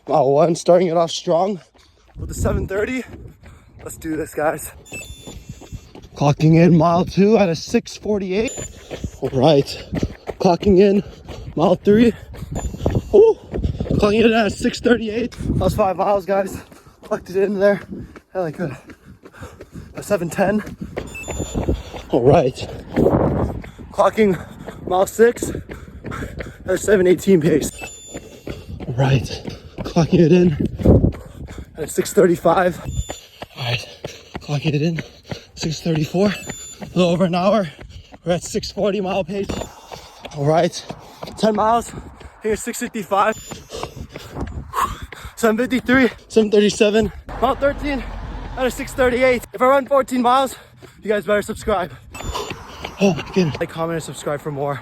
Mile 1, starting it off strong with the 7:30. Let's do this, guys. Clocking in mile 2 at a 6:48. All right, clocking in mile 3. Ooh. Clocking in at 6:38. That was 5 miles, guys. Clocked it in there. Hell, I could. A 7:10. All right, clocking mile 6 at a 7:18 pace. All right, clocking it in at 6:35. All right, clocking it in 6:34. A little over an hour. We're at 6:40 mile pace. All right, 10 miles. Here 6:55. 7:53. 7:37. Mile 13 at a 6:38. If I run 14 miles, you guys better subscribe. Oh my goodness. Like, comment, and subscribe for more.